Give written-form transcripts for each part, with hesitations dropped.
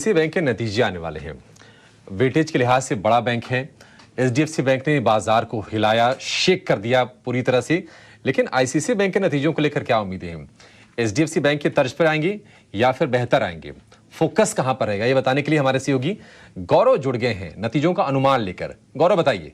ICICI bank के नतीजे आने वाले हैं। वेटेज के लिहाज से बड़ा बैंक है। HDFC बैंक ने बाजार को हिलाया, शेक कर दिया पूरी तरह से। लेकिन ICICI बैंक के नतीजों को लेकर क्या उम्मीदें हैं? HDFC बैंक की तर्ज पर आएंगे या फिर बेहतर आएंगे? फोकस कहां पर रहेगा, ये बताने के लिए हमारे सहयोगी गौरव जुड़ गए हैं नतीजों का अनुमान लेकर। गौरव, बताइए।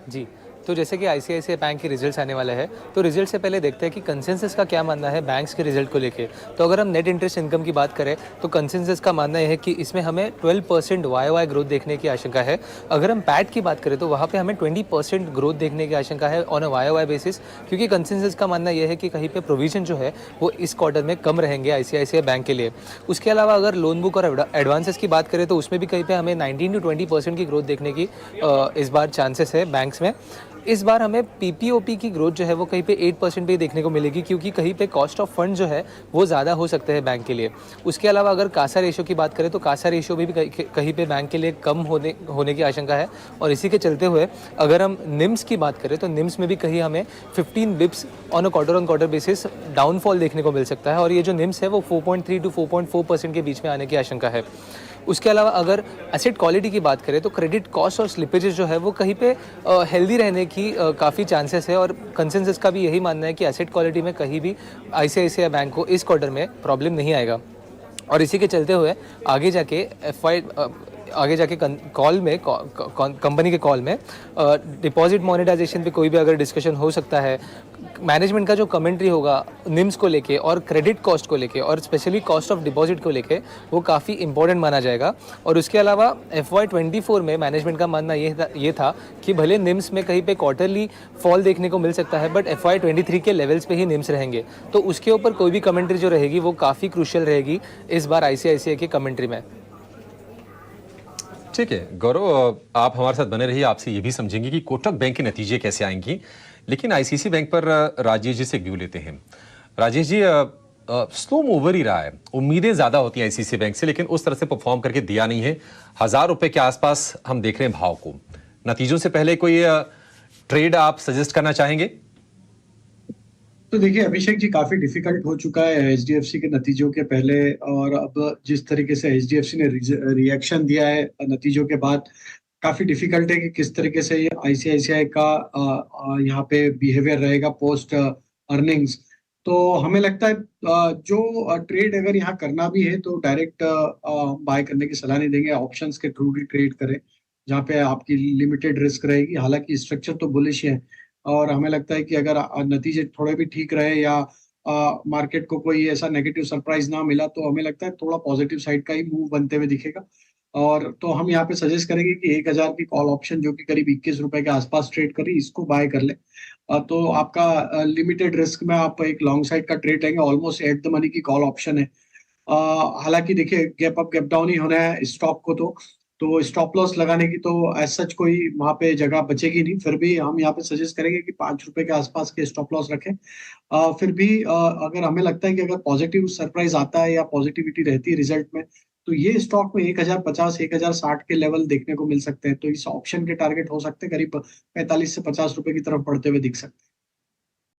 जी, तो जैसे कि ICICI बैंक के रिजल्ट्स आने वाले हैं, तो रिजल्ट से पहले देखते हैं कि कंसेंसस का क्या मानना है बैंक्स के रिजल्ट को लेके। तो अगर हम नेट इंटरेस्ट इनकम की बात करें, तो कंसेंसस का मानना यह है कि इसमें हमें 12% YOY ग्रोथ देखने की आशंका है। अगर हम पैट की बात करें, तो वहाँ पे हमें 20% ग्रोथ देखने की आशंका है ऑन अ YOY बेसिस, क्योंकि कंसेंसस का मानना यह है कि कहीं पे प्रोविजन जो है वो इस क्वार्टर में कम रहेंगे ICICI बैंक के लिए। उसके अलावा अगर लोन बुक और एडवांसेस की बात करें, तो उसमें भी कहीं पे हमें 19 to 20% की ग्रोथ देखने की इस बार चांसेस है बैंक्स में। इस बार हमें PPOP की ग्रोथ जो है वो कहीं पे 8% पे देखने को मिलेगी, क्योंकि कहीं पे कॉस्ट ऑफ फंड जो है वो ज़्यादा हो सकते हैं बैंक के लिए। उसके अलावा अगर कासा रेशो की बात करें, तो कासा रेशो भी कहीं पे बैंक के लिए कम होने की आशंका है। और इसी के चलते हुए अगर हम निम्स की बात करें, तो निम्स में भी कहीं हमें 15 Bips on quarter basis downfall देखने को मिल सकता है। और ये जो निम्स है वो 4.3 to 4.4% के बीच में आने की आशंका है। उसके अलावा अगर एसेट क्वालिटी की बात करें, तो क्रेडिट कॉस्ट और स्लिपेजेस जो है वो कहीं पे हेल्दी रहने की काफ़ी चांसेस है। और कंसेंसस का भी यही मानना है कि एसेट क्वालिटी में कहीं भी ICICI बैंक को इस क्वार्टर में प्रॉब्लम नहीं आएगा। और इसी के चलते हुए आगे जाके कॉल में कंपनी के कॉल में डिपॉजिट मोनेटाइजेशन पे कोई भी अगर डिस्कशन हो सकता है। मैनेजमेंट का जो कमेंट्री होगा निम्स को लेके और क्रेडिट कॉस्ट को लेके और स्पेशली कॉस्ट ऑफ डिपॉजिट को लेके, वो काफ़ी इंपॉर्टेंट माना जाएगा। और उसके अलावा FY24 में मैनेजमेंट का मानना ये था कि भले निम्स में कहीं पे क्वार्टरली फॉल देखने को मिल सकता है, बट FY23 के लेवल्स पे ही निम्स रहेंगे। तो उसके ऊपर कोई भी कमेंट्री जो रहेगी वो काफ़ी क्रूशियल रहेगी इस बार ICICI की कमेंट्री में। ठीक है गौरव, आप हमारे साथ बने रहिए। आपसे ये भी समझेंगे कि कोटक बैंक के नतीजे कैसे आएंगी। लेकिन ICICI बैंक पर राजेश जी से व्यू लेते हैं। राजेश जी, स्लो मूवर ही रहा है। उम्मीदें ज्यादा होती हैं ICICI बैंक से, लेकिन उस तरह से परफॉर्म करके दिया नहीं है। 1000 रुपए के आसपास हम देख रहे हैं भाव को। नतीजों से पहले कोई ट्रेड आप सजेस्ट करना चाहेंगे? तो देखिए अभिषेक जी, काफी डिफिकल्ट हो चुका है HDFC के नतीजों के पहले। और अब जिस तरीके से HDFC ने रिएक्शन दिया है नतीजों के बाद, काफी डिफिकल्ट है कि किस तरीके से ये ICICI का यहाँ पे बिहेवियर रहेगा पोस्ट अर्निंग्स। तो हमें लगता है जो ट्रेड अगर यहाँ करना भी है तो डायरेक्ट बाय करने की सलाह नहीं देंगे, ऑप्शंस के थ्रू ही ट्रेड करें, जहाँ पे आपकी लिमिटेड रिस्क रहेगी। हालांकि स्ट्रक्चर तो बुलिश है, और हमें लगता है कि अगर नतीजे थोड़े भी ठीक रहे या मार्केट को कोई ऐसा नेगेटिव सरप्राइज ना मिला, तो हमें लगता है थोड़ा पॉजिटिव साइड का ही मूव बनते हुए दिखेगा। और तो हम यहाँ पे सजेस्ट करेंगे कि 1000 की कॉल ऑप्शन जो कि करीब 21 रुपए के आसपास ट्रेड करी, इसको बाय कर ले। तो आपका लिमिटेड रिस्क में आप एक लॉन्ग साइड का ट्रेड लेंगे, ऑलमोस्ट एट द मनी की कॉल ऑप्शन है। हालांकि देखिए गैप अप गैप डाउन ही होना है स्टॉक को, तो स्टॉप लॉस लगाने की तो एज सच कोई वहां पे जगह बचेगी नहीं। फिर भी हम यहाँ पे सजेस्ट करेंगे कि 5 रुपए के आसपास के स्टॉप लॉस रखें। फिर भी अगर हमें लगता है कि अगर पॉजिटिव सरप्राइज आता है या पॉजिटिविटी रहती है रिजल्ट में, तो ये स्टॉक में 1050 1060 के लेवल देखने को मिल सकते हैं। तो इस ऑप्शन के टारगेट हो सकते हैं करीब 45 से 50 रुपए की तरफ बढ़ते हुए दिख सकते हैं।